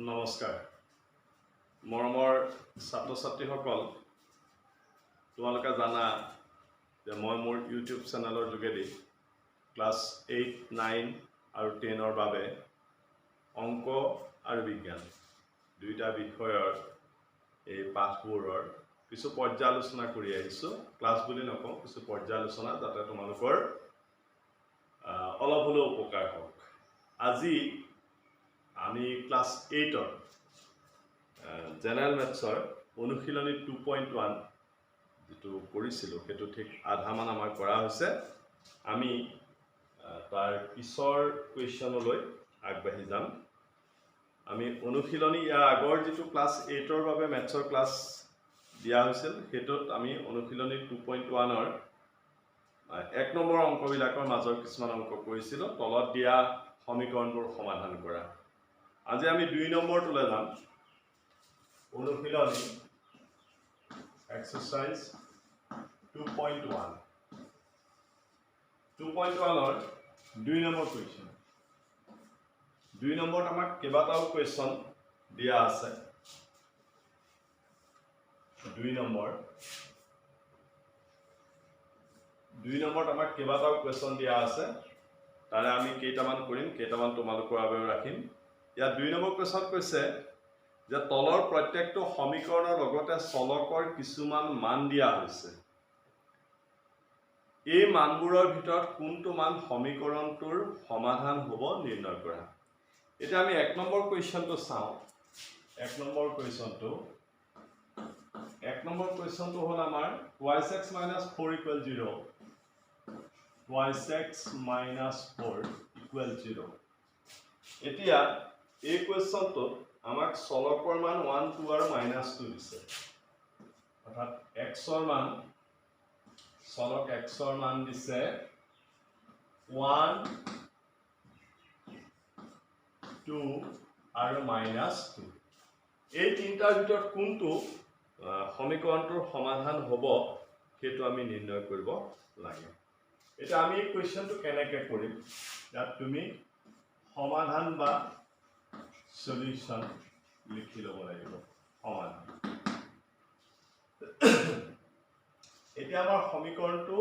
নমস্কাৰ মৰমৰ ছাত্ৰ ছাত্ৰীসকল তোমালোকে জানা যে মই মোৰ ইউটিউব চেনেলৰ যোগেদি ক্লাছ 8, 9 আৰু 10ৰ বাবে অংক আৰু বিজ্ঞান দুইটা বিষয়ৰ এই পাঠবোৰৰ কিছু পৰ্যালোচনা কৰি আহিছোঁ। ক্লাছ বুলি নকওঁ, কিছু পৰ্যালোচনা যাতে তোমালোকৰ অলপ হ'লেও উপকাৰ হওক। আজি আমি ক্লাছ 8ৰ জেনেৰেল মেথছৰ অনুশীলনী 2.1 যেটো কৰিছিলোঁ সেইটো ঠিক আধামান আমাৰ কৰা হৈছে। আমি তাৰ পিছৰ কুৱেশ্যনলৈ আগবাঢ়ি যাম। আমি অনুশীলনী ইয়াৰ আগৰ যেটো ক্লাছ 8ৰ বাবে মেথছৰ ক্লাছ দিয়া হৈছিল সেইটোত আমি অনুশীলনী 2.1ৰ 1 নম্বৰ অংকবিলাকৰ মাজৰ কিছুমান অংক কৰিছিলোঁ, তলত দিয়া সমীকৰণবোৰ সমাধান কৰা। আজি আমি 2 নম্বৰটোলৈ যাম। অনুশীলনী এক্সাৰসাইজ 2.1 2.1ৰ 2 নম্বৰ কুৱেশ্যন। 2 নম্বৰত আমাক কেইবাটাও কুৱেশ্যন দিয়া আছে। 2 নম্বৰত আমাক কেইবাটাও কুৱেশ্যন দিয়া আছে। তাৰে আমি কেইটামান কৰিম, কেইটামান তোমালোকৰ বাবে ৰাখিম। ইয়াত 2 নম্বৰ কুৱেশ্যন কৈছে যে তলৰ প্ৰত্যেকটো সমীকৰণৰ লগতে চলকৰ কিছুমান মান দিয়া হৈছে। এই মানবোৰৰ ভিতৰত কোনটো মান সমীকৰণটোৰ সমাধান হ'ব নিৰ্ণয় কৰা। এতিয়া আমি 1 নম্বৰ কুৱেশ্যনটো চাওঁ। 1 নম্বৰ কুৱেশ্যনটো হ'ল আমাৰ y6 - 4 = 0 y6 - 4 = 0। এতিয়া এই কুৱেশ্যনটোত আমাক চলকৰ মান 1, 2 আৰু -2 দিছে। অৰ্থাৎ xৰ মান চলক xৰ মান দিছে 1, 2 আৰু -2। এই তিনিটাৰ ভিতৰত কোনটো সমীকৰণটোৰ সমাধান হ'ব সেইটো আমি নিৰ্ণয় কৰিব লাগে। এতিয়া আমি এই কুৱেশ্যনটো কেনেকৈ কৰিম, ইয়াত তুমি সমাধান বা সলিউশন লিখি ল'ব লাগিব। সমাধান এতিয়া আমাৰ সমীকৰণটো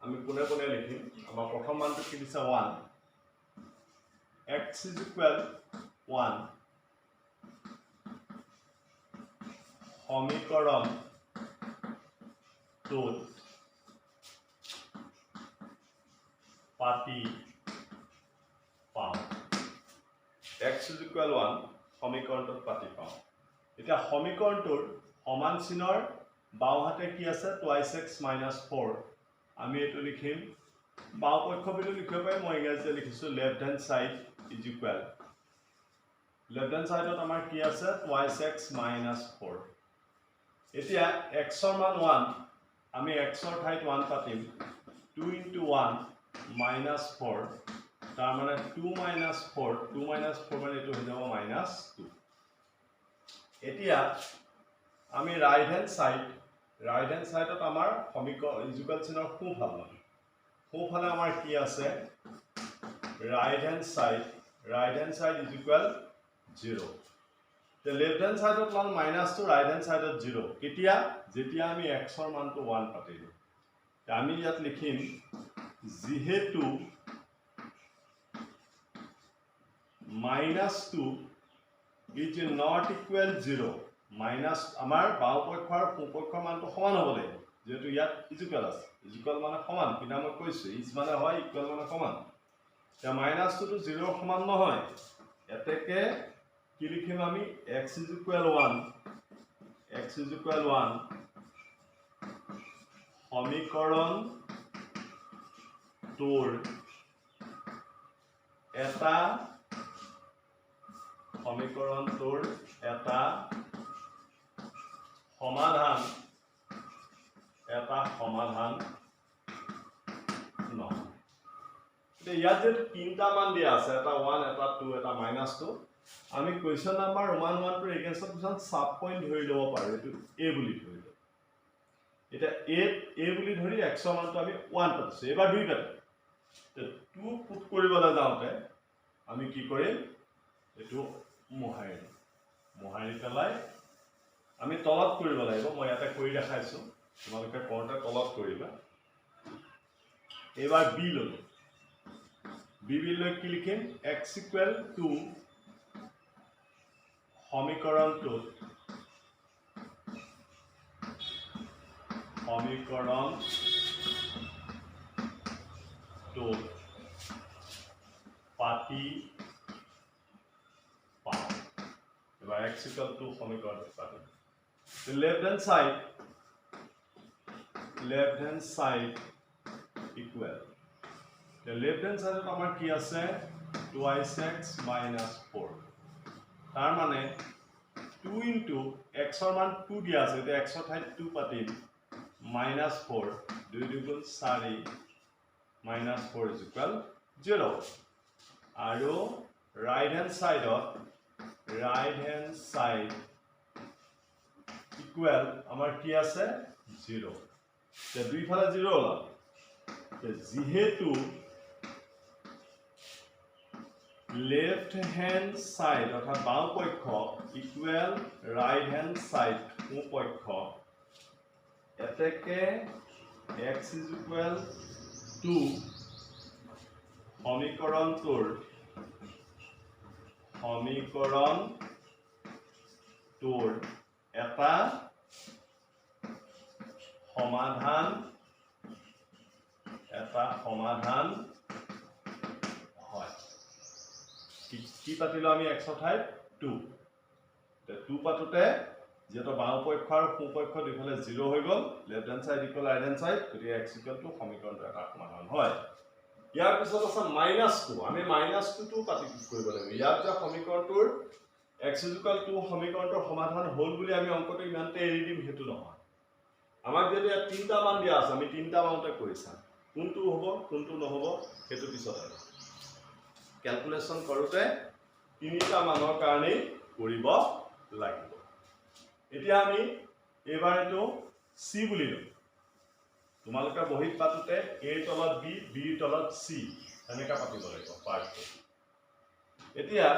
আমি কোনে কোনে লিখিম। আমাৰ প্ৰথম মানটো কি দিছে 1, x = 1 সমীকৰণটোত পাতি পাওঁ। x = 1 সমীকৰণটোত পাতি পাওঁ। এতিয়া সমীকৰণটোৰ সমান চিনৰ বাওঁহাতে কি আছে, y6 - 4। আমি এইটো লিখিম বাওঁ পক্ষ বুলি লিখিব পাৰি, মই ইংৰাজীতে লিখিছোঁ left hand side = left hand চাইডত আমাৰ কি আছে, y6 - 4। এতিয়া xৰ মান 1, আমি xৰ ঠাইত 1 পাতিম। 2 × 1 - 4, তাৰ মানে 2 - 4, 2 - 4 মানে এইটো হৈ যাব -2। এতিয়া আমি ৰাইট হেণ্ড চাইডত আমাৰ সমীকৰণ ইজুকেল চিনৰ সোঁফালে আমাৰ কি আছে, right hand side = 0। Left hand চাইডত মান -2, ৰাইট হেণ্ড চাইডত 0। যেতিয়া আমি xৰ মানটো 1 পাতিলোঁ। আমি ইয়াত লিখিম যিহেতু -2 is not equal 0, আমাৰ বাওঁ পক্ষ আৰু সোঁ পক্ষৰ মানটো সমান হ'ব লাগিব। যেহেতু ইয়াত ইজুকেল আছে, ইজুকেল মানে সমান, কিন্তু মই কৈছোঁ ইজ মানে হয়, ইকুৱেল মানে সমান। এতিয়া -2টো 0ৰ সমান নহয়। এতেকে কি লিখিম আমি, x = 1 সমীকৰণটোৰ এটা সমাধান নহয়। এতিয়া ইয়াত যে তিনিটা মান দিয়া আছে, এটা 1, এটা 2, এটা -2, আমি কুৱেশ্যন নাম্বাৰ ৰোমান 1টোৰ এগেইনষ্টত কিছুমান সাব পইণ্ট ধৰি ল'ব পাৰোঁ। এইটো a বুলি ধৰি লওঁ। এতিয়া a বুলি ধৰি xৰ মানটো আমি 1 পাতিছোঁ। এইবাৰ 2 পাতিম। 2 পুট কৰিবলৈ যাওঁতে আমি কি কৰিম এটো মোহাৰি পেলাই আমি তলত কৰিব লাগিব মই ইয়াতে কৰি দেখাইছো তোমালোকে কোনটা তলত কৰিবা এবাৰ বি ললো বি লৈ কি লিখিম x ইকুৱেল টু সমীকৰণটো পাতি পাওঁ এবাৰ x ইকুৱেল টু সমীকৰণটো পাতি the left hand side equal the left hand side আমাৰ কি আছে 2x minus 4 তাৰ মানে 2 into x ৰ মান 2 দিয়া আছে এটা x ৰ ঠাইত 2 পাতিম minus 4 2 দুগুণ 4 minus 4 is equal 0 আৰু right hand side equal আমাৰ কি আছে 0 তে দুই ফালে 0 হল তে যেহেতু left hand side অর্থাৎ বাম পক্ষ equal right hand side সোঁ পক্ষ এতেকে x is equal to সমীকৰণটোৰ এটা সমাধান হয় কি পাতিলো আমি x ৰ ঠাইত 2 তে 2 পাতোতে যেটো বাম পক্ষ আৰু সোঁ পক্ষ দুইফালে 0 হৈ গল left hand side equal right hand side গতি x ইকুয়াল টু সমীকৰণটো এটা সমাধান হয় ইয়াৰ পিছত আছে -2 আমি -2 টো পাতি কৰিব লাগিব ইয়াৰ যে সমীকৰণটোৰ x ইকুয়াল টু সমীকৰণটোৰ সমাধান হ'ল বুলি আমি অংকটো ইমানতে এৰি দিম হেতু নহয় আমাক যদি তিনটা মান দিয়া আছে আমি তিনটা মানতে কৰিছাম কোনটো হ'ব কোনটো নহব হেতু পিছত আৰু ক্যালকুলেশন কৰোতে তিনিটা মানৰ কাৰণে কৰিব লাগিব এতিয়া আমি এবাৰ এটো c বুলি লম তোমালোকে বহিত পাতোতে a তলত b b তলত c এনেকা পাতিব লাগিব পাৰ্টটো এতিয়া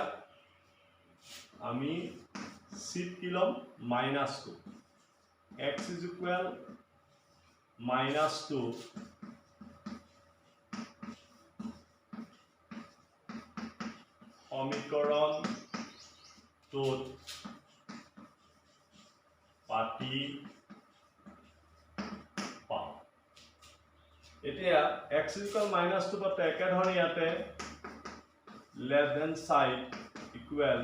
আমি c কি লম -2 x is equal -2 সমীকৰণটোত পাতি পাওঁ এতিয়া x equal -2 পাতে একে ধৰণে ইয়াতে left hand side equal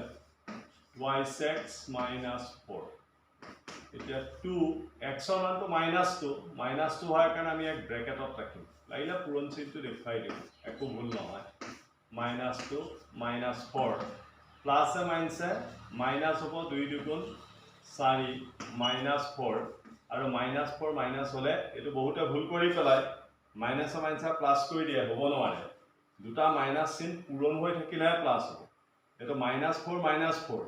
2x minus 4 এতিয়া 2 x ৰ মানটো -2 হোৱাৰ কাৰণে আমি এক ব্ৰেকেটত ৰাখিম লাগিলে পূৰণ চিহ্নটো দেখাই দিম একো ভুল নহয় -2 -4 প্লাস এ মাইনাসে মাইনাস হ'ব 2 দুগুণ 4 -4 আৰু -4 মাইনাস হলে এটো বহুতে ভুল কৰি পেলাই মাইনাস প্লাস কৰি দিয়ে হ'ব নোৱাৰে দুটা মাইনাস চিন পূৰণ হৈ থাকিলে প্লাস হ'ব এটো -4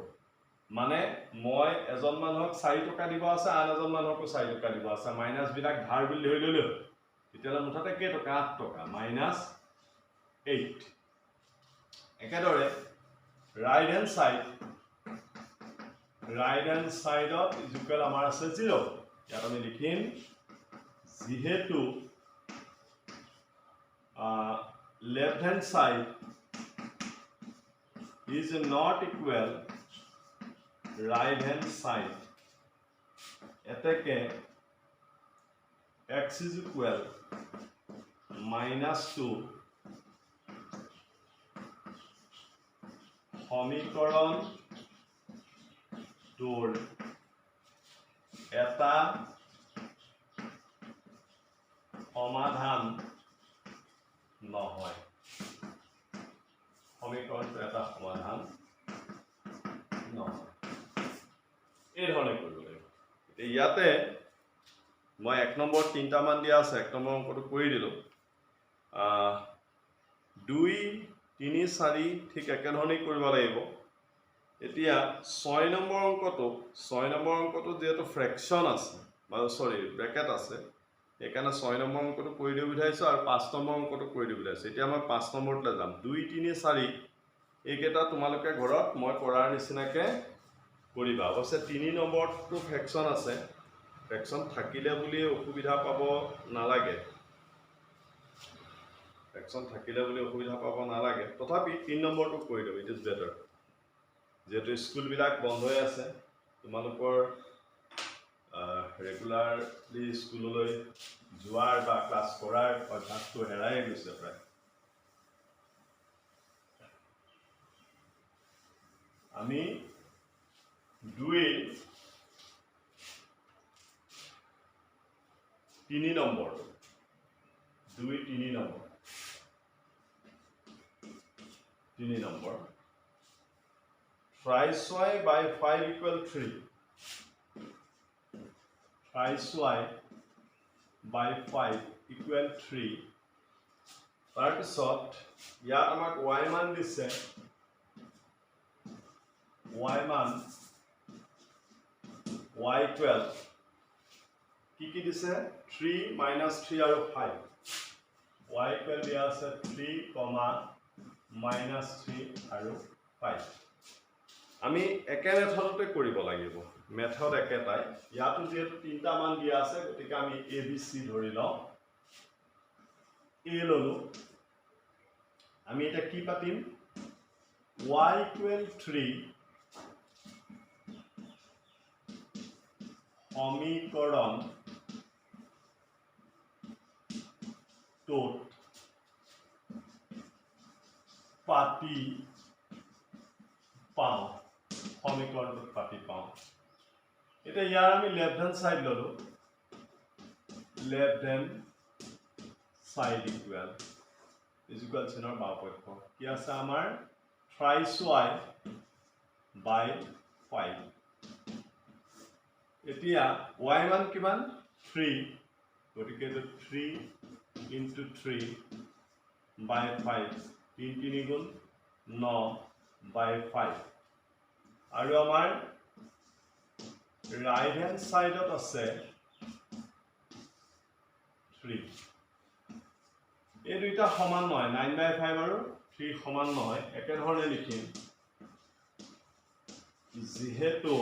মানে মই এজন মানুহক 4 টকা দিব আছে আন এজন মানুহক 4 টকা দিব আছে মাইনাস বিলাক ধাৰ বুলি ধৰি ললো তেতিয়া মুঠতে কেই টকা 8 টকা -8 একেদৰে right hand side is equal আমাৰ আছে 0 ইয়াত আমি লিখিম যেহেতু left hand side is not equal right hand side এতেকে x is equal -2 সমীকৰণটোৰ এটা সমাধান নহয় সমীকৰণটো এটা সমাধান নহয় এই ধৰণে কৰিব লাগিব ইয়াতে মই 1 নম্বৰ তিনটা মান দিয়া আছে 1 নম্বৰ অংকটো কৰি দিলো 2 3 4 ঠিক একে ধৰণে কৰিব লাগিব এতিয়া 6 নম্বৰ অংকটো যেটো ফ্ৰেকশন আছে মানে সৰি ব্ৰেকেট আছে এখানে 6 নম্বৰ অংকটো কৰি দিব বিচাৰিছো আৰু 5 নম্বৰ অংকটো কৰি দিব বিচাৰিছো এতিয়া মই 5 নম্বৰতে যাম 2 3 4 এইকেইটা তোমালোকে ঘৰত মই কৰাৰ নিচিনাকে কৰিবা অৱশ্যে 3 নম্বৰটো ফ্ৰেকশ্যন আছে ফ্ৰেকশ্যন থাকিলে বুলি অসুবিধা পাব নালাগে ফ্ৰেকশ্যন থাকিলে বুলি অসুবিধা পাব নালাগে তথাপি 3 নম্বৰটো কৰি দিও ইট ইজ বেটাৰ যেহেতু স্কুলবিলাক বন্ধ হৈ আছে তোমালোকৰ ৰেগুলাৰলি স্কুললৈ যোৱাৰ বা ক্লাছ কৰাৰ অভ্যাসটো হেৰাই গৈছে প্ৰায় আমি 2-3 number 2-3 number 3 number thrice y by 5 equal 3 thrice y by 5 equal 3 তাৰপিছত ইয়াত আমাক y মান দিছে y মান y equal কি দিছে 3 minus 3 আৰু 5 y equal দিয়া আছে 3, minus 3 আৰু 5 আমি একে মেথডতে কৰিব লাগিব মেথড একেটাই ইয়াতো যেহেতু তিনটা মান দিয়া আছে গতিকে আমি a b c ধৰি লওঁ a ললো আমি এটা কি পাতিম y equal 3 সমীকৰণ টোত পাতি পাওঁ সমীকৰণটোত পাতি পাওঁ এটা ইয়াৰ আমি লেফট হ্যান্ড সাইড ললো লেফট হ্যান্ড সাইড ইকুয়াল চিনৰ বাওপক্ষ কি আছে আমাৰ thrice y by 5 এতিয়া y মান কিমান 3 গতিকে 3 into 3 by 5 3 গুণ 9 by 5 আৰু আমাৰ right hand side আছে 3 এই দুইটা সমান নহয় 9 by 5 আৰু 3 সমান নহয় একে ধৰণে লিখিম যেহেতু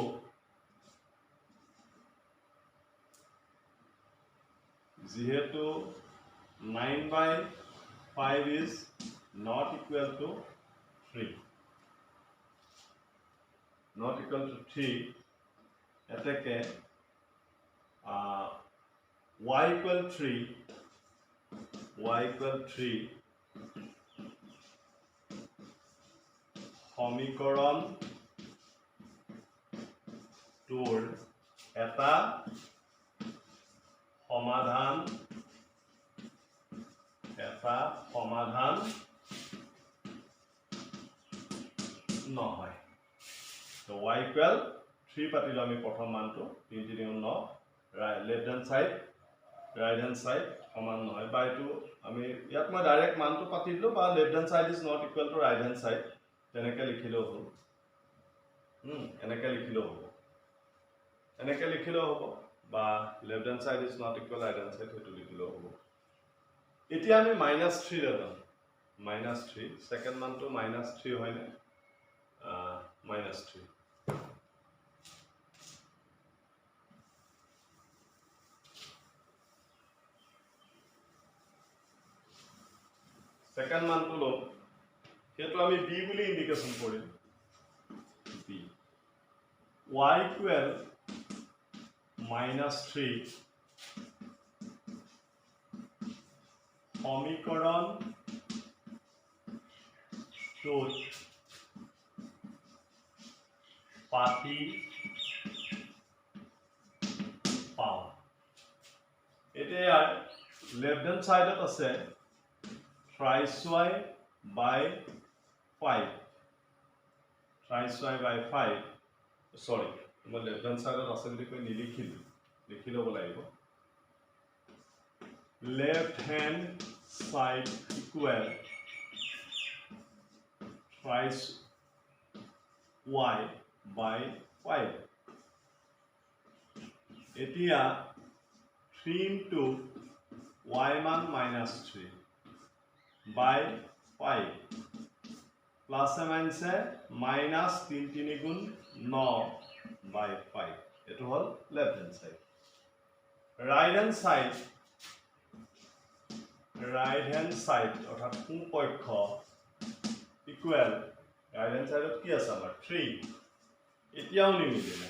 9 by 5 is not equal to 3 not equal to 3 এতেকে y equal 3 সমীকৰণ টোৰ এটা সমাধান নহয় তো y equal 3 পাতিলো আমি প্ৰথম মানটো 3 3 9 left hand side right hand side সমান নহয় বা এটো আমি ইয়াত মই ডাইৰেক্ট মানটো পাতি দিলো বা left hand side is not equal to right hand side তেনেকে লিখিলো হ'ল এনেকে লিখিলো হ'ব বা left hand side is not equal right hand side হেতু লিখিলো হ'ব এতিয়া আমি -3 লম -3 সেকেন্ড মানটো -3 হয় না -3 সেকেন্ড মানটো লম হেতু আমি b বুলি ইন্ডিকেশন কৰিম b y equal -3 সমীকৰণ টোত পাতি পাওঁ এতিয়া লেফট হ্যান্ড সাইডত আছে thrice y by 5 thrice y by 5 sorry মই লেফট হ্যান্ড সাইডত আছে বুলি কৈ নিলিখিলো লিখি লব লাগিব left hand side equal thrice y by 5 এতিয়া 3 into y মান -3 by 5 প্লাসে মাইনাসে মাইনাস 3 3 গুণ 9 বাই 5 এটো হল left hand side right hand side অর্থাৎ সোঁ পক্ষ ইকুয়াল রাইট হ্যান্ড সাইডত কি আছে আমাৰ 3 এতিয়াও নিমিলে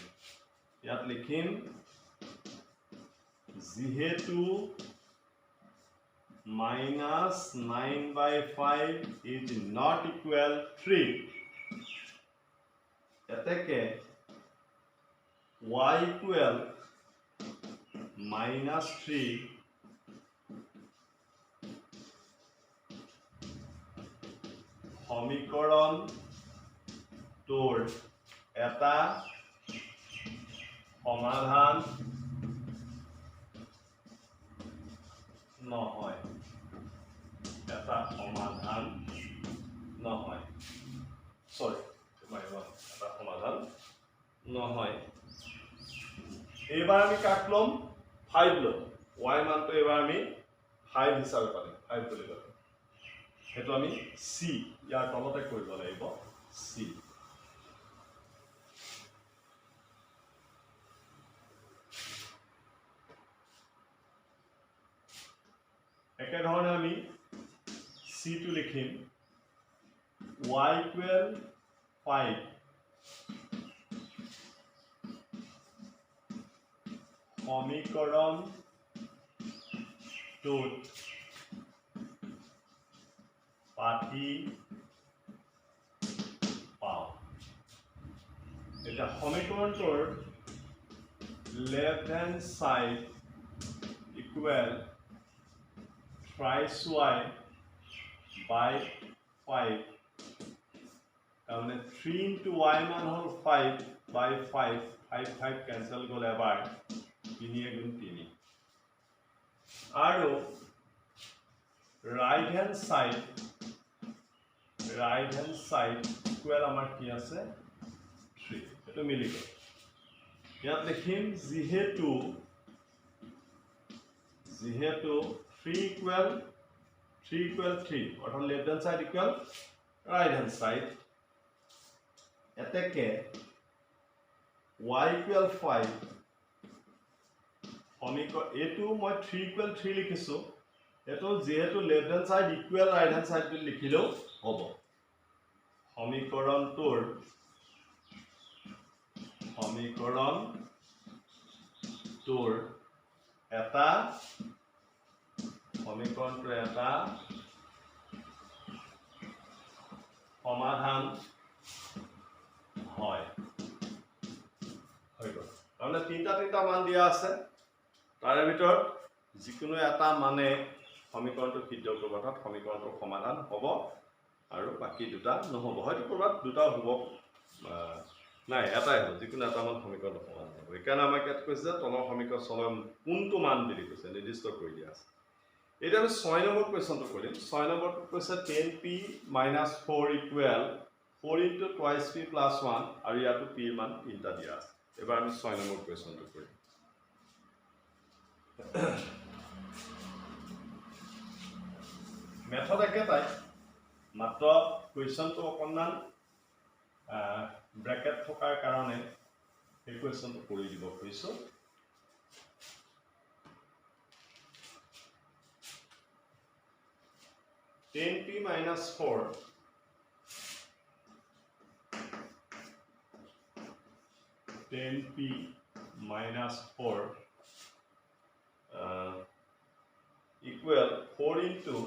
ইয়াত লিখিম যেহেতু minus 9 by 5 is not equal 3 এতেকে y equal minus 3 সমীকরণ তোর এটা সমাধান নহয় এটা সমাধান নহয় সরি এটা সমাধান নহয় এবার আমি কাটলাম 5 লম y মানটো এবার আমি 5 হিসাবে পাম 5 বলি পাম হেতু আমি c ইয়াৰ তলতে কৰিব লাগিব c একে ধৰণে আমি c টো লিখিম y equal 5 সমীকৰণ টোত পাতি পাও এটা সমীকৰণটোৰ left hand side equal thrice y by 5 তাহলে 3 into y মান হল 5 by 5 5 5 cancel গলে এবাৰ 3 গুণ 3 আৰু right hand side ইকুয়াল আমাৰ কি আছে 3 এটো মিলি গল ইয়াত লিখিম যেহেতু 3 equal 3 অর্থাৎ left hand side equal right hand side এতেকে y equal 5 সমীকরণ এটো মই 3 equal 3 লিখিছো এটো যেহেতু left hand side equal right hand side বুলি লিখিলেও হ'ব সমীকৰণটোৰ এটা সমীকৰণটোৰ এটা সমাধান হয় হৈ গ'ল তাহলে তিনটা মান দিয়া আছে তাৰে ভিতৰত যিকোনো এটা মানে সমীকৰণটো সিদ্ধ কৰিব অৰ্থাৎ সমীকৰণটোৰ সমাধান হ'ব আৰু বাকি দুটা নহ'ব হয়তো কৰবাত দুটা হ'ব নাই এটাই হ'ব যিকোনো এটা মান সমীকৰণটো সমাধান হ'ব এইকাৰণে আমাক ইয়াত কৈছে তলৰ সমীকৰণ চলৰ কোনটো মান বুলি কৈছে নিৰ্দিষ্ট কৰি দিয়া আছে এটা আমি 6 নম্বৰ কোৱেশ্চনটো কৰিম 6 নম্বৰটো কৈছে 10p - 4 equal 4 into twice p plus 1 আৰু ইয়াতো p মান তিনটা দিয়া আছে এবাৰ আমি 6 নম্বৰ কোৱেশ্চনটো কৰিম মেথড একেটাই মাত্ৰ কোৱেশ্চনটো অকণমান ব্ৰেকেট থকাৰ কাৰণে এই কোৱেশ্চনটো কৰি দিব খুজিছো 10p minus 4 10p minus 4 equal 4 into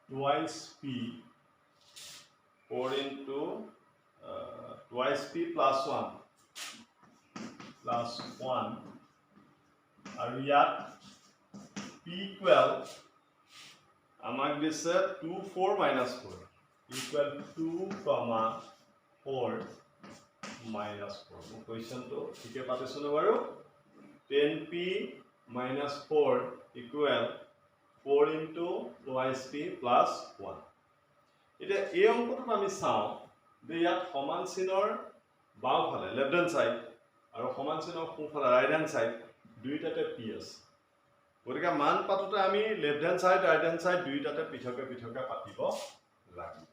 twice p 4 into twice p plus 1 আৰু ইয়াত p equal আমাক দিছে 2 4 minus 4 equal 2, 4 minus 4 question to ঠিকে পাতিছো না বাৰু 10p minus 4 equal 4 into twice p plus 1 এটা এই অংকটো আমি চাও যে ইয়াত সমান চিনৰ বাওঁফালে লেফট হ্যান্ড সাইড আৰু সমান চিনৰ সোঁফালে ৰাইট হ্যান্ড সাইড দুইটাতে p আছে গতিকে মান পাতোতে আমি left hand side right hand side দুইটাতে পৃথকে পৃথকে পাতিব লাগিব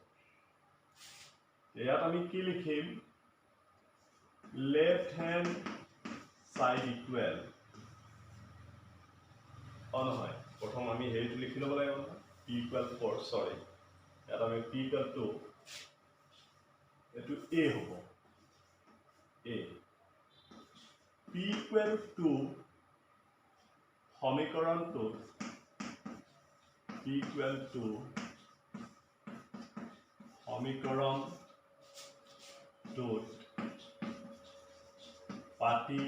ইয়াত আমি কি লিখিম লেফট হ্যান্ড সাইড ইকুয়াল নহয় প্ৰথম আমি হেৰিটো লিখি ল'ব লাগিব নহয় p equal 4 সৰি ইয়াত আমি p equal to এটো a হ'ব a p equal to সমীকৰণটো p equal to সমীকৰণটো পাতি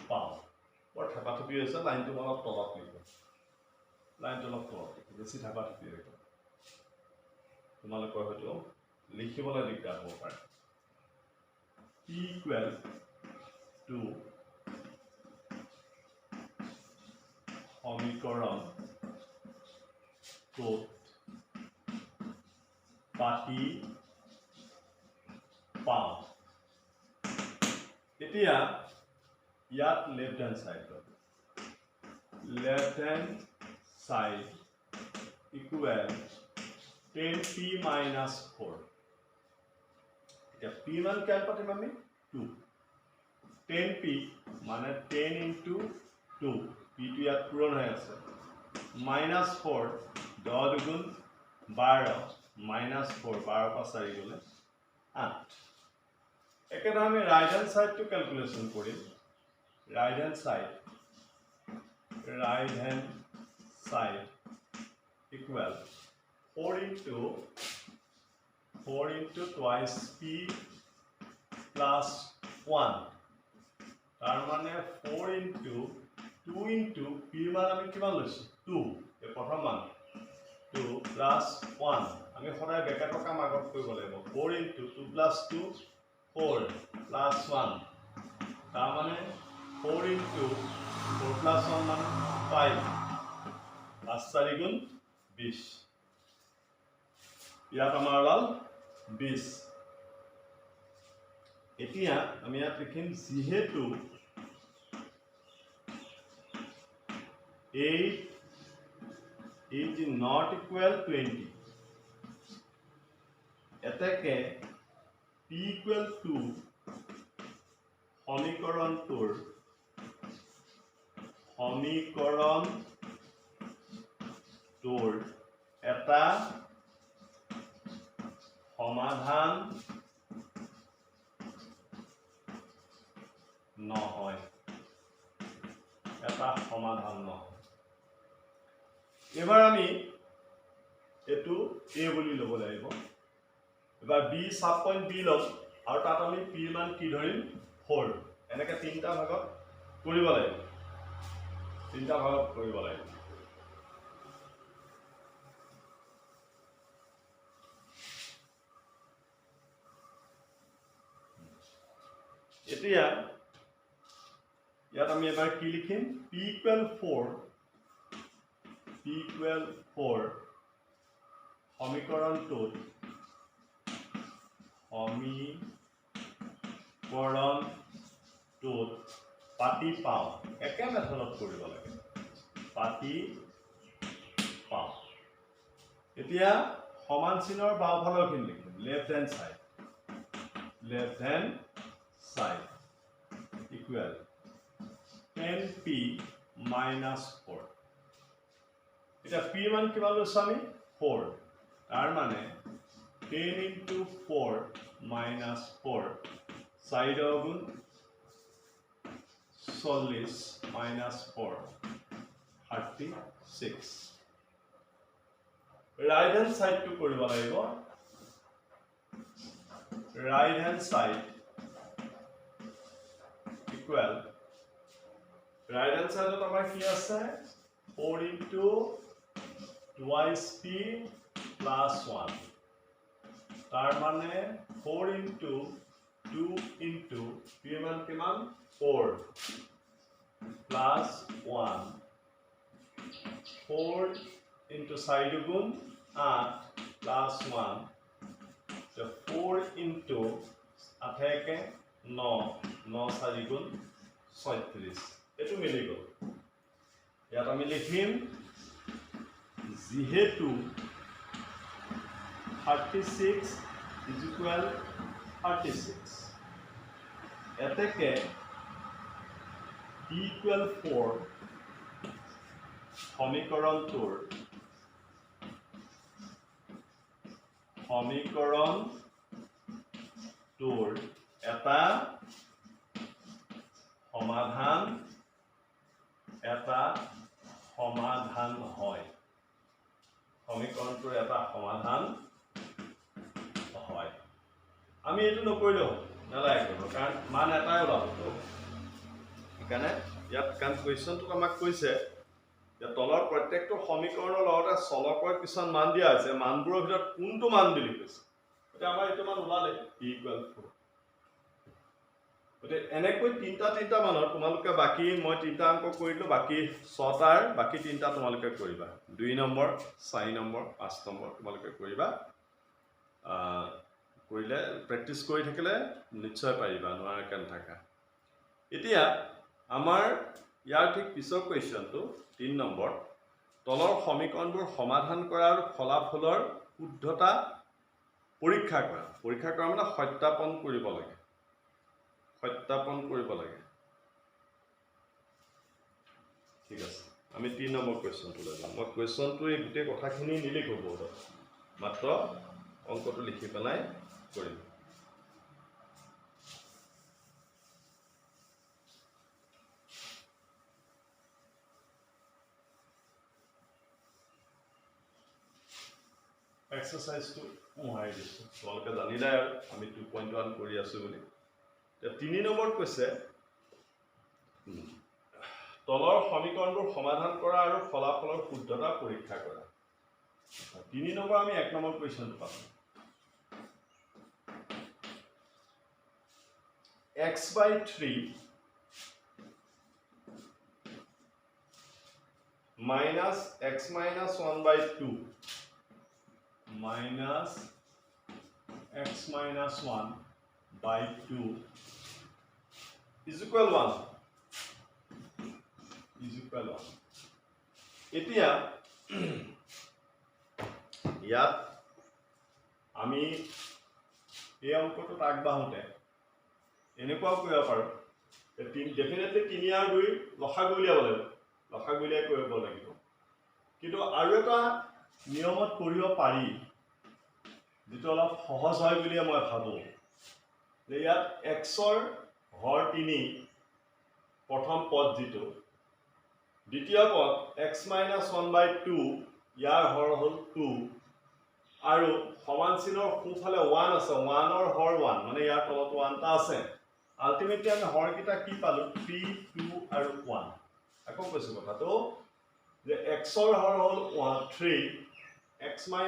পাওঁ বৰ ঠেপাঠেপি হৈছে লাইনটো অলপ তলত লিখিব লাইনটো অলপ তলত বেছি ঠেপাঠেপি ৰাখিব তোমালোকৰ হয়তো লিখিবলৈ দিগদাৰ হ'ব পাৰে p equal to সমীকৰণটো পাতি পাওঁ এতিয়া ইয়াত left hand side equal 10p minus 4 এতিয়া p মান কিমান পাতিম আমি 2 10p মানে 10 into 2 p টো ইয়াত পূৰণ হৈ আছে minus 4 10 দুগুণ 12 minus 4 12 পৰা 4 গলে 8 একেদৰে আমি ৰাইট হ্যান্ড সাইডটো ক্যালকুলেশন কৰিম right hand side equal 4 into twice p plus 1 তাৰ মানে 4 into 2 into p মান আমি কিমান লৈছো 2 এই প্ৰথম মান 2 plus 1 আমি সদায় ব্ৰেকেটৰ কাম আগত কৰিব লাগিব 4 into 2 plus 2 4 plus 1 তাৰ মানে 4 into 4 plus 1 मान 5 5 4 गुण 20 ইয়াত আমাৰ ওলাল 20 এতিয়া আমি ইয়াত লিখিম যেহেতু 8 is not equal 20 এতেকে p equal to সমীকৰণটোৰ এটা সমাধান নহয় এবাৰ আমি এটো a বুলি ল'ব লাগিব এবাৰ b সাব পইণ্ট b ল'ম আৰু তাত আমি p মান কি ধৰিম 4 এনেকে তিনটা ভাগত কৰিব লাগিব এতিয়া ইয়াত আমি এবাৰ কি লিখিম p equal 4 সমীকৰণটোত পাতি পাওঁ একে মেথডত কৰিব লাগে পাতি পাওঁ এতিয়া সমান চিনৰ বাওঁফালৰখিনি লিখিম left hand side equal 10p minus 4 এটা p মান কিমান লৈছো আমি 4 তাৰ মানে 10 into 4 minus 4 সাইড গুণ 40 minus 4 36 right hand side to কৰিব লাগিব right hand side equal right hand side ত আমাৰ কি আছে 4 into twice p plus 1 তাৰ মানে 4 into 2 into p মান কিমান 4 plus 1 4 into side গুণ 8 plus 1 so 4 into 8 9 4 গুণ 36 এটো মিলি গ'ল ইয়াত আমি লিখিম যিহেতু 36 is equal 36 এতেকে d equal 4 সমীকৰণটোৰ এটা সমাধান হয় সমীকৰণটোৰ এটা সমাধান হয় আমি এটো নকৰিলেও নালাগে কাৰণ মান এটাই ওলাব সেইকাৰণে ইয়াত কান কুৱেশ্যনটো আমাক কৈছে যে তলৰ প্ৰত্যেকটো সমীকৰণৰ লগতে চলকৰ কিছুমান মান দিয়া আছে মানবোৰৰ ভিতৰত কোনটো মান বুলি কৈছে এতিয়া আমাৰ এইটো মান ওলালে d equal 4 গতিকে এনেকৈ তিনিটা মানৰ তোমালোকে বাকি মই তিনিটা অংক কৰিলো বাকি 6টাৰ বাকি তিনিটা তোমালোকে কৰিবা 2 নম্বৰ 4 নম্বৰ 5 নম্বৰ তোমালোকে কৰিবা কৰিলে প্ৰেক্টিস কৰি থাকিলে নিশ্চয় পাৰিবা নোৱাৰাকে নাথাকা এতিয়া আমাৰ ইয়াৰ ঠিক পিছৰ কুৱেশ্যনটো 3 নম্বৰ তলৰ সমীকৰণবোৰ সমাধান কৰা আৰু ফলাফলৰ শুদ্ধতা পৰীক্ষা কৰা মানে সত্যাপন কৰিব লাগে ঠিক আছে আমি 3 নম্বৰ কুৱেশ্যনটো লৈ যাম মই কুৱেশ্যনটো এই গোটেই কথাখিনি নিলিখো বোৰ্ডত মাত্ৰ অংকটো লিখি পেলাই কৰিম এক্সাৰসাইজ টু মোহাই দিছো তোমালোকে জানিলে আমি 2.1 কৰি আছো বুলি 3 নম্বৰ কৈছে তলৰ সমীকৰণবোৰ সমাধান কৰা আৰু ফলাফলৰ শুদ্ধতা পৰীক্ষা কৰা 3 নম্বৰ আমি 1 নম্বৰ কুৱেশ্যনটো পাম x/3 minus x minus 1/2 minus x minus 1/2 is equal 1 এতিয়া ইয়াত আমি এই অংকটোত আগবাঢ়োতে এনেকুৱাও কৰিব পাৰো ডেফিনেটলি 3 আৰু 2 লসাগু উলিয়াব কৰিব লাগিব কিন্তু আৰু এটা নিয়মত কৰিব পাৰি যেটো অলপ সহজ হয় বুলি মই ভাবো যে ইয়াত x ৰ হৰ 3 প্ৰথম পদ যেটো দ্বিতীয় পদ x - 1/2 ইয়াৰ হৰ হল 2 আৰু সমান চিনৰ সোঁফালে 1 আছে 1 ৰ হৰ 1 মানে ইয়াৰ তলত 1 টা আছে আলটিমেটলি আমি হৰ কিটা কি পালো 3 2 আৰু 1 আকৌ কৈছো কথাটো যে x ৰ হৰ হল 3 x - 1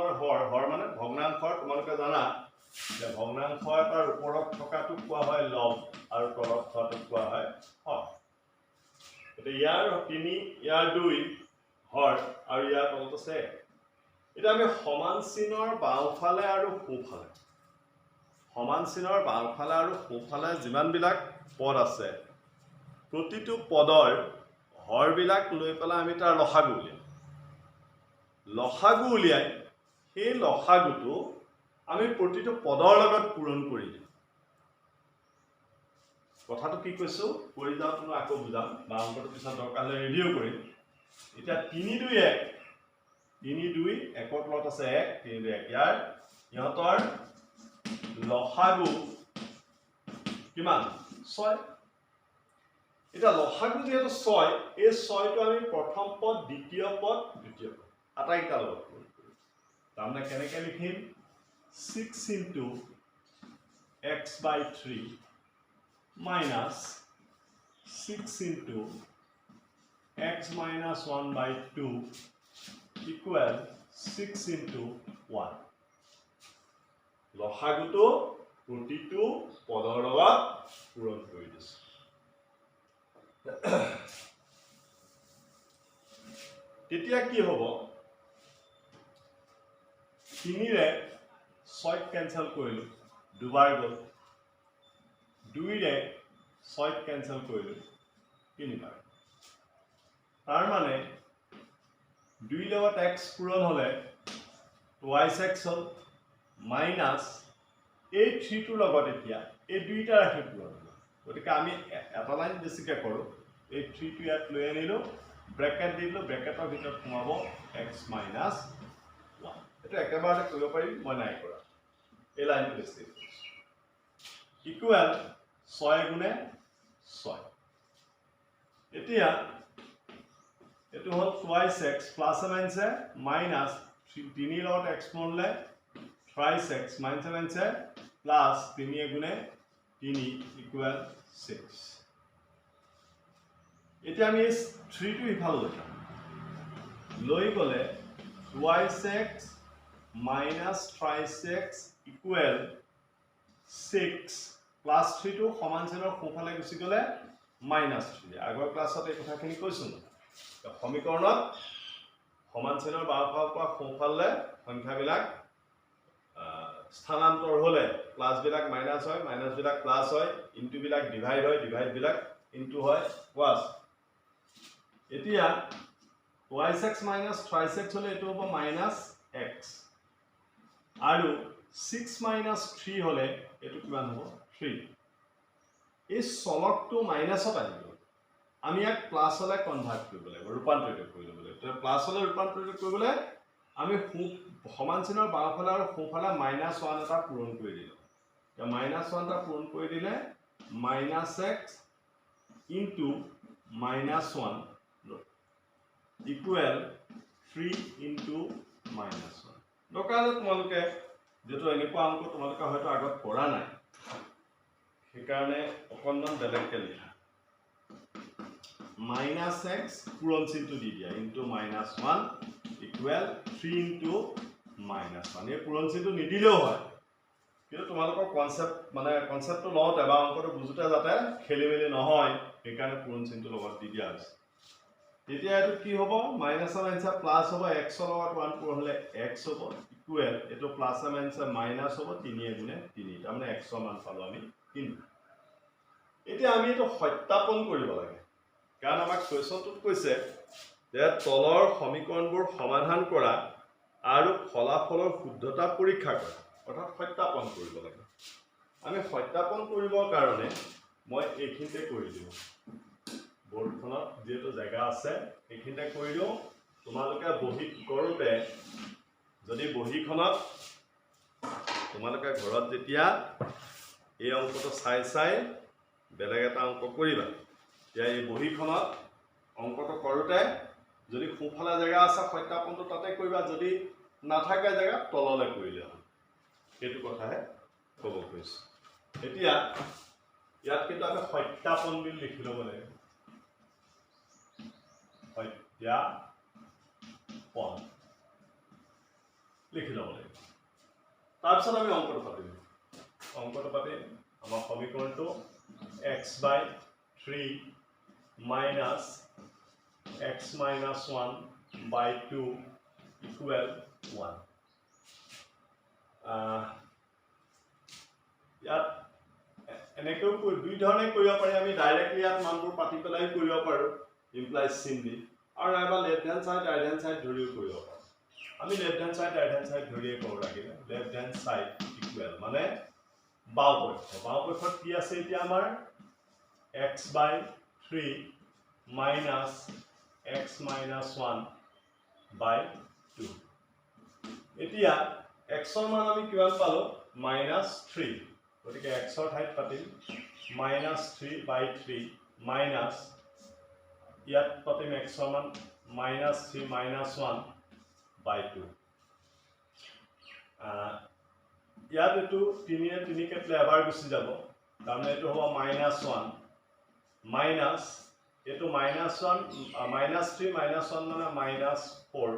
ৰ হৰ মানে ভগ্নাংশৰ তোমালোকে জানা যে ভগ্নাংশ এটাৰ ওপৰত থকাটো কোৱা হয় লব আৰু তলত থকাটো কোৱা হয় হৰ এটা ইয়াৰ 3 ইয়াৰ 2 হৰ আৰু ইয়াৰ তলত আছে এটা আমি সমান চিনৰ বাওঁফালে আৰু সোঁফালে যিমান বিলাক পদ আছে প্ৰতিটো পদৰ হৰ বিলাক লৈ পেলাই আমি তাৰ লসাগু উলিয়াই সেই লসাগুটো আমি প্ৰতিটো পদৰ লগত পূৰণ কৰি দিম কথাটো কি কৈছো কৰি যাও তুমি আকৌ বুজাম বা অংকটো পিছত দৰকাৰ হ'লে ৰিভিউ কৰিম এটা 3 2 1 একত লগত আছে 1 3 2 1 ইয়াৰ ইহতৰ লসাগু কিমান 6 এটা লসাগু যেটো 6 এই 6 টো আমি প্ৰথম পদ দ্বিতীয় পদ আটাইটা লগত পূৰণ কৰিম তাৰমানে কেনেকৈ লিখিম 6 into x/3 minus 6 into x minus 1/2 equal 6 into 1 লসাগুটো প্ৰতিটো পদৰ লগত পূৰণ কৰি দিছো তেতিয়া কি হ'ব 3 ৰে 6 কেনসেল কৰিলো দুবাৰ গল 2 ৰে 6 কেনসেল কৰিলো তিনিবাৰ তাৰ মানে 2 লগত x পূৰণ হলে twice x হল মাইনাস এই 3 টোৰ লগত এতিয়া এই দুইটা ৰাশি পূৰণ হল গতিকে আমি এটা লাইন বেছিকৈ কৰো এই 3 টো ইয়াত লৈ আনিলো ব্ৰেকেট দিলো ব্ৰেকেটৰ ভিতৰত সোমাব x minus 1 এটা একেবাৰে কৰিব পাৰি মই নাই কৰা এই লাইনটো বেছি ইকুৱেল 6 গুণে 6 এতিয়া এটো হল twice x প্লাস মাইনাসে মাইনাস 3 লগত x পূৰণলে thrice x minus মাইনাসে প্লাস 3 গুণে 3 ইকুৱেল 6 এতিয়া আমি 3 টো ইফাল লৈ গলে twice x minus thrice x equal 6 plus 3 টো সমান চিনৰ সোঁফালে গুচি গলে minus 3 আগৰ ক্লাছত এই কথাখিনি কৈছো সমীকৰণত সমান চিনৰ বাওঁফালৰ পৰা সোঁফালে সংখ্যাবিলাক স্থানান্তৰ হলে প্লাস বিলাক মাইনাস হয় মাইনাস বিলাক প্লাস হয় ইনটু বিলাক ডিভাইড হয় ডিভাইড বিলাক ইনটু হয় প্লাস এতিয়া twice x minus thrice x হলে এটো হ'ব minus x আৰু 6 minus 3 হলে এটো কিমান হ'ব 3 এই চলকটো মাইনাসত আহিব আমি এক প্লাস হলে কনভার্ট কৰিব লাগিব ৰূপান্তৰিত কৰিব লাগিব তো প্লাস হলে ৰূপান্তৰিত কৰিবলৈ আমি সমান চিনৰ বাওঁফালে আৰু সোঁফালে -1 এটা পূৰণ কৰি দিলো তো -1 টা পূৰণ কৰি দিলে -x into -1 equal 3 into -1 দৰকাৰ তোমালোকে যেটো এনেকুৱা অংক তোমালোকে হয়তো আগত কৰা নাই সেইকাৰণে অকণমান বেলেগকৈ লিখা -x পূৰণ চিনটো দি দিয়া into -1 equal 3 into -1 এই পূৰণ চিনটো নিদিলেও হয় কিন্তু তোমালোকৰ কনসেপ্টটো লওঁতে বা অংকটো বুজোতে যাতে খেলিমেলি নহয় সেইকাৰণে পূৰণ চিনটো লগত দি দিয়া হৈছে তেতিয়া এটো কি হ'ব মাইনাস মাইনাস প্লাস হ'ব x ৰ লগত 1 পূৰণ হলে x হ'ব ইকুৱেল এটো প্লাস মাইনাস মাইনাস হ'ব 3 গুণে 3 তাৰমানে x ৰ মান পালো আমি 3 এতিয়া আমি এটো সত্যাপন কৰিব লাগে কাৰণ আমাক কোৱেশ্চনটোত কৈছে যে তলৰ সমীকৰণবোৰ সমাধান কৰা আৰু ফলাফলৰ শুদ্ধতা পৰীক্ষা কৰা অৰ্থাৎ সত্যাপন কৰিব লাগে আমি সত্যাপন কৰিবৰ কাৰণে মই এইখিনিতে কৰি দিম বোৰ্ডখনত যেটো জায়গা আছে এইখিনিতে কৰি দিও তোমালোকে বহি কৰোতে যদি বহিখনত তোমালোকে ঘৰত যেতিয়া এই অংকটো চাই বেলেগ এটা অংক কৰিবা এতিয়া এই বহিখনত অংকটো কৰোতে যদি সোঁফালে জায়গা আছে সত্যাপনটো তাতে কৰিবা যদি নাথাকে জায়গা তললে কৰিলে হ'ল সেইটো কথাহে ক'ব কৈছো এতিয়া ইয়াত কিন্তু আমি সত্যাপন বুলি লিখি ল'ব লাগিব সত্যাপন লিখি ল'ব লাগিব তাৰপিছত আমি অংকটো পাতিম আমাৰ সমীকৰণটো x/3 minus x minus 1 by 2 equal 1 ইয়াত এনেকৈ দুই ধৰণে কৰিব পাৰি আমি ডাইৰেক্টলি ইয়াত মানবোৰ পাতি পেলাই কৰিব পাৰো ইমপ্লাইজ চিন দি আৰু নাইবা left hand side right hand side ধৰিও কৰিব পাৰো আমি left hand side right hand side ধৰিয়ে কৰিব লাগিব লেফট হ্যান্ড সাইড ইকুৱেল মানে বাওঁপক্ষত কি আছে এতিয়া আমাৰ x/3 minus x minus 1 by 2 এতিয়া x ৰ মান আমি কিমান পালো -3 গতিকে x ৰ ঠাইত পাতিম -3/3 minus ইয়াত পাতিম x ৰ মান -3 -1 by 2 ইয়াত এটো 3 কেটলে এবাৰ গুচি যাব তাৰমানে এটো হ'ব -1 minus এটো -1 -3 -1 মানে -4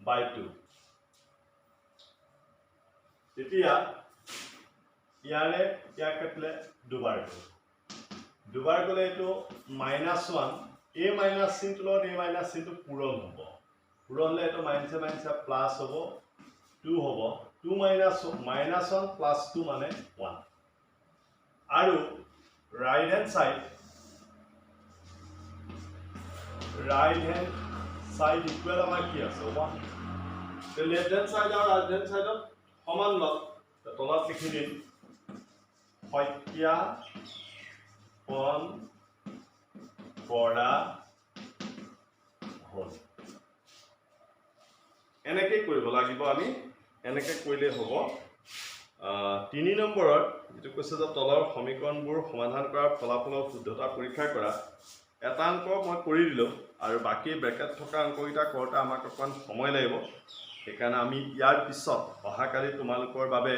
by 2 তেতিয়া ইয়ালে কেটলে দুবাৰ গলে এটো -1 a মাইনাস চিনটো লগত a মাইনাস চিনটো পূৰণ হ'ব পূৰণ হলে এটো মাইনাসে মাইনাসে প্লাস হ'ব 2 হ'ব 2 -1 plus 2 মানে 1 আৰু right hand side right hand side equal আমাৰ কি আছে 1 তে left hand side আৰু right hand side সমান লগ তলত লিখি দিম শইকীয়া পন বৰা হ'ল এনেকৈ কৰিব লাগিব আমি এনেকৈ কৰিলে হ'ব 3 নম্বৰত যেটো কৈছে যে তলৰ সমীকৰণবোৰ সমাধান কৰাৰ ফলাফলৰ শুদ্ধতা পৰীক্ষা কৰা এটা অংক মই কৰি দিলো আৰু বাকি ব্ৰেকেট থকা অংককেইটা কৰোঁতে আমাক অকণ সময় লাগিব সেইকাৰণে আমি ইয়াৰ পিছত অহাকালি তোমালোকৰ বাবে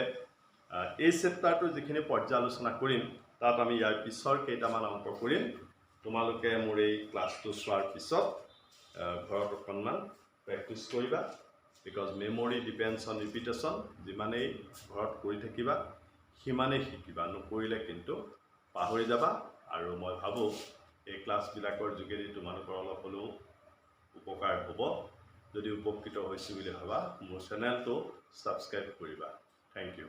এই চেপ্টাৰটো যিখিনি পৰ্যালোচনা কৰিম তাত আমি ইয়াৰ পিছৰ কেইটামান অংক কৰিম তোমালোকে মোৰ এই ক্লাছটো চোৱাৰ পিছত ঘৰত অকণমান প্ৰেক্টিছ কৰিবা because memory depends on repetition যিমানেই ঘৰত কৰি থাকিবা সিমানেই শিকিবা নকৰিলে কিন্তু পাহৰি যাবা আৰু মই ভাবো এই ক্লাছবিলাকৰ যোগেদি তোমালোকৰ অলপ হ'লেও উপকাৰ হ'ব যদি উপকৃত হৈছো বুলি ভাবা মোৰ চেনেলটো সাবস্ক্ৰাইব কৰিবা থ্যাংক ইউ